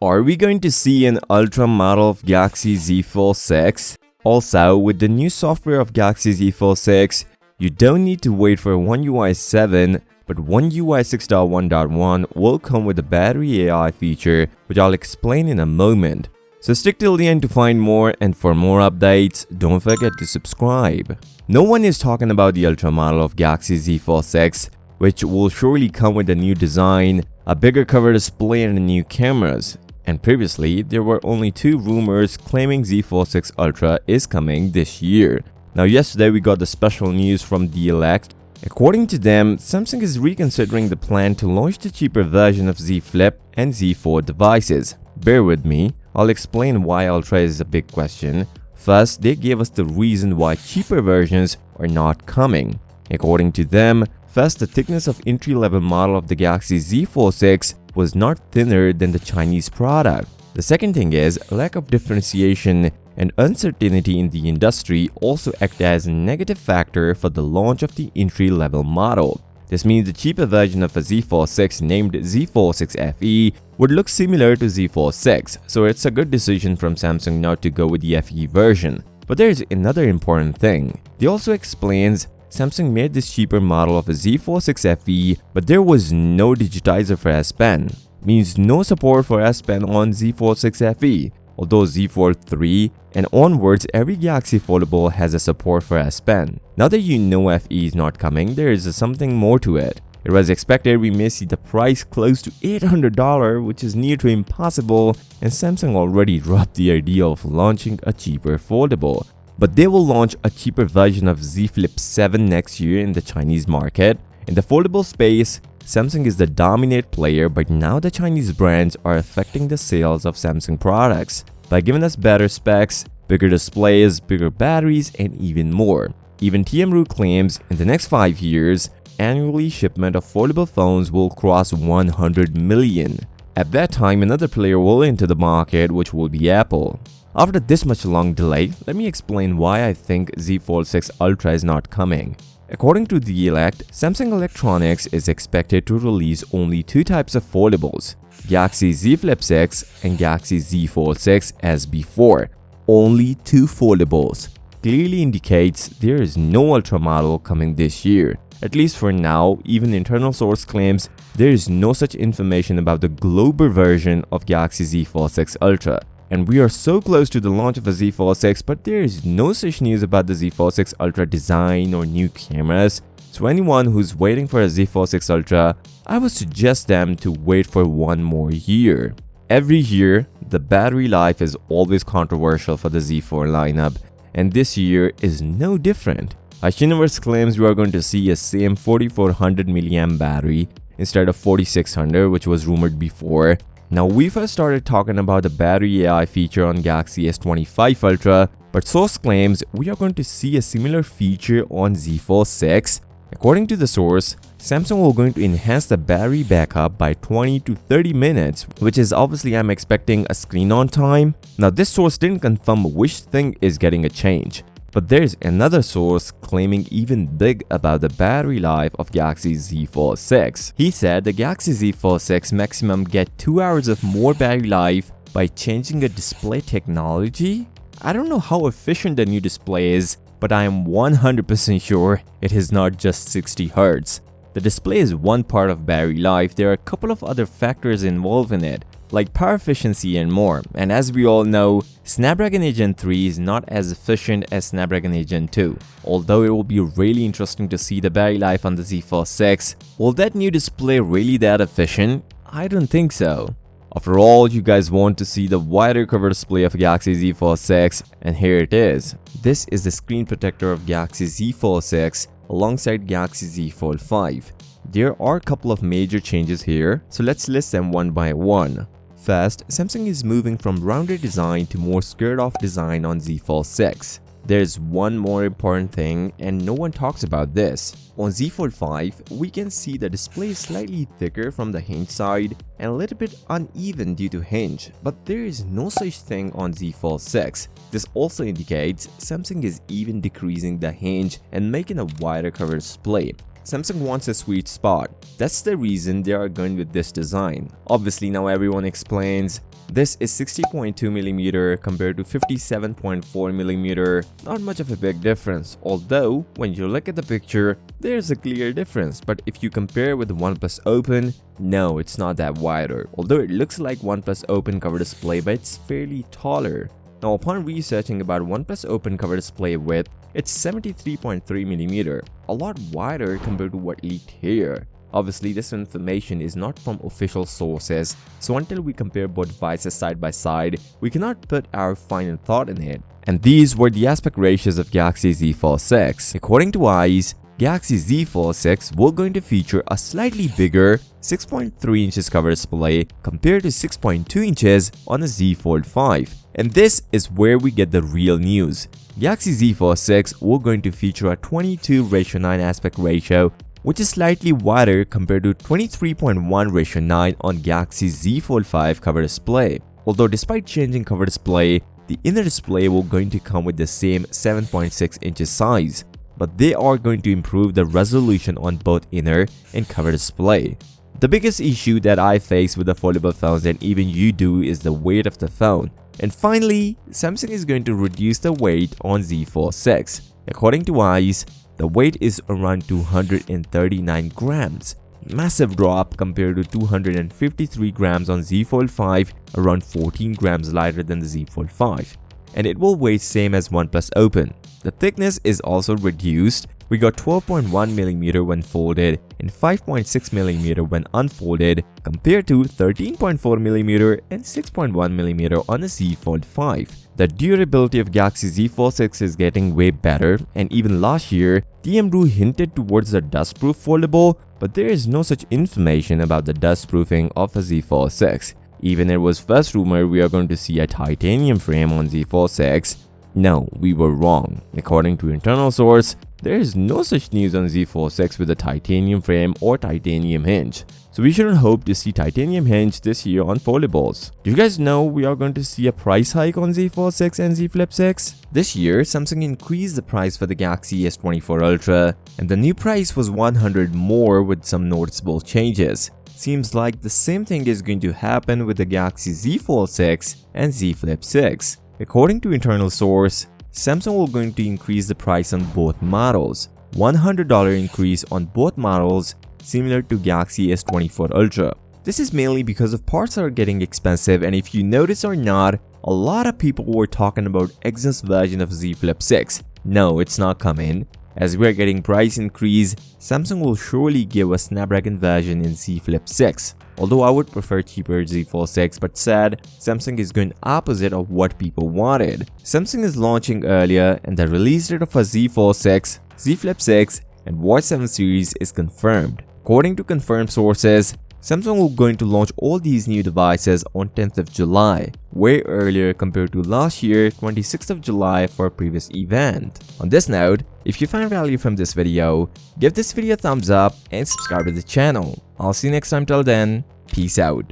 Are we going to see an Ultra model of Galaxy Z Fold 6? Also, with the new software of Galaxy Z Fold 6, you don't need to wait for One UI 7, but One UI 6.1.1 will come with a battery AI feature, which I'll explain in a moment. So stick till the end to find more, and for more updates, don't forget to subscribe. No one is talking about the Ultra model of Galaxy Z Fold 6, which will surely come with a new design, a bigger cover display and new cameras. And previously, there were only two rumors claiming Z Fold 6 Ultra is coming this year. Now yesterday we got the special news from DLX. According to them, Samsung is reconsidering the plan to launch the cheaper version of Z Flip and Z Fold devices. Bear with me, I'll explain why Ultra is a big question. First, they gave us the reason why cheaper versions are not coming. According to them, first, the thickness of entry-level model of the Galaxy Z Fold 6 was not thinner than the Chinese product. The second thing is, lack of differentiation and uncertainty in the industry also act as a negative factor for the launch of the entry-level model. This means the cheaper version of a Z Fold 6 named Z Fold 6 FE would look similar to Z Fold 6, so it's a good decision from Samsung not to go with the FE version. But there's another important thing. They also explains Samsung made this cheaper model of a Z Fold 6 FE, but there was no digitizer for S Pen. Means no support for S Pen on Z Fold 6 FE. Although Z Fold 3 and onwards, every Galaxy Foldable has a support for S Pen. Now that you know FE is not coming, there is something more to it. It was expected we may see the price close to $800, which is near to impossible, and Samsung already dropped the idea of launching a cheaper foldable. But they will launch a cheaper version of Z Flip 7 next year in the Chinese market. In the foldable space, Samsung is the dominant player, but now the Chinese brands are affecting the sales of Samsung products by giving us better specs, bigger displays, bigger batteries, and even more. Even TMRU claims in the next 5 years, annually shipment of foldable phones will cross 100 million. At that time, another player will enter the market, which will be Apple. After this much long delay, let me explain why I think Z Fold 6 Ultra is not coming. According to the elect, Samsung Electronics is expected to release only two types of foldables, Galaxy Z Flip 6 and Galaxy Z Fold 6 as before. Only two foldables. Clearly indicates there is no Ultra model coming this year. At least for now, even internal source claims there is no such information about the global version of Galaxy Z Fold 6 Ultra. And we are so close to the launch of a Z Fold 6, but there is no such news about the Z Fold 6 Ultra design or new cameras. So anyone who's waiting for a Z Fold 6 Ultra, I would suggest them to wait for one more year. Every year, the battery life is always controversial for the Z Fold lineup, and this year is no different. Universe claims we are going to see a same 4400 mAh battery instead of 4600, which was rumored before. Now, we first started talking about the battery AI feature on Galaxy S25 Ultra, but source claims we are going to see a similar feature on Z Fold 6. According to the source, Samsung will going to enhance the battery backup by 20 to 30 minutes, which is obviously I'm expecting a screen on time. Now, this source didn't confirm which thing is getting a change. But there's another source claiming even big about the battery life of Galaxy Z Fold 6. He said the Galaxy Z Fold 6 maximum get 2 hours of more battery life by changing the display technology. I don't know how efficient the new display is, but I am 100% sure it is not just 60 Hz. The display is one part of battery life. There are a couple of other factors involved in it, like power efficiency and more. And as we all know, Snapdragon 8 Gen 3 is not as efficient as Snapdragon 8 Gen 2. Although it will be really interesting to see the battery life on the Z Fold 6, will that new display really that efficient? I don't think so. After all, you guys want to see the wider cover display of Galaxy Z Fold 6, and here it is. This is the screen protector of Galaxy Z Fold 6 alongside Galaxy Z Fold 5. There are a couple of major changes here, so let's list them one by one. First, Samsung is moving from rounded design to more squared-off design on Z Fold 6. There's one more important thing, and no one talks about this. On Z Fold 5, we can see the display is slightly thicker from the hinge side and a little bit uneven due to hinge, but there is no such thing on Z Fold 6. This also indicates Samsung is even decreasing the hinge and making a wider cover display. Samsung wants a sweet spot. That's the reason they are going with this design. Obviously, now everyone explains this is 60.2mm compared to 57.4mm. Not much of a big difference, although when you look at the picture, there's a clear difference. But if you compare with the OnePlus Open, no, it's not that wider. Although it looks like OnePlus Open cover display, but it's fairly taller. Now, upon researching about OnePlus Open cover display width, it's 73.3mm, a lot wider compared to what leaked here. Obviously, this information is not from official sources, so until we compare both devices side by side, we cannot put our final thought in it. And these were the aspect ratios of Galaxy Z Fold 6. According to eyes, Galaxy Z Fold 6 will going to feature a slightly bigger 6.3 inches cover display compared to 6.2 inches on the Z Fold 5. And this is where we get the real news. Galaxy Z Fold 6 will going to feature a 22:9 aspect ratio, which is slightly wider compared to 23.1:9 on Galaxy Z Fold 5 cover display. Although despite changing cover display, the inner display will going to come with the same 7.6 inches size, but they are going to improve the resolution on both inner and cover display. The biggest issue that I face with the foldable phones, and even you do, is the weight of the phone. And finally, Samsung is going to reduce the weight on Z Fold 6. According to eyes, the weight is around 239 grams. Massive drop compared to 253 grams on Z Fold 5, around 14 grams lighter than the Z Fold 5. And it will weigh same as OnePlus Open. The thickness is also reduced. We got 12.1mm when folded and 5.6mm when unfolded compared to 13.4mm and 6.1mm on the Z Fold 5. The durability of Galaxy Z Fold 6 is getting way better, and even last year, TMRU hinted towards the dustproof foldable, but there is no such information about the dustproofing of a Z Fold 6. Even it was first rumored we are going to see a titanium frame on Z Fold 6. No, we were wrong. According to internal source, there is no such news on Z Fold 6 with a titanium frame or titanium hinge. So we shouldn't hope to see titanium hinge this year on foldables. Do you guys know we are going to see a price hike on Z Fold 6 and Z Flip 6? This year, Samsung increased the price for the Galaxy S24 Ultra, and the new price was $100 more with some noticeable changes. Seems like the same thing is going to happen with the Galaxy Z Fold 6 and Z Flip 6. According to internal source, Samsung will going to increase the price on both models. $100 increase on both models, similar to Galaxy S24 Ultra. This is mainly because of parts are getting expensive, and if you notice or not, a lot of people were talking about Exynos version of Z Flip 6. No, it's not coming. As we are getting price increase, Samsung will surely give a Snapdragon version in Z Flip 6. Although I would prefer cheaper Z Fold 6, but sad, Samsung is going opposite of what people wanted. Samsung is launching earlier, and the release date of a Z Fold 6, Z Flip 6, and Watch 7 series is confirmed. According to confirmed sources, Samsung will going to launch all these new devices on 10th of July, way earlier compared to last year, 26th of July for a previous event. On this note, if you find value from this video, give this video a thumbs up and subscribe to the channel. I'll see you next time. Till then, peace out.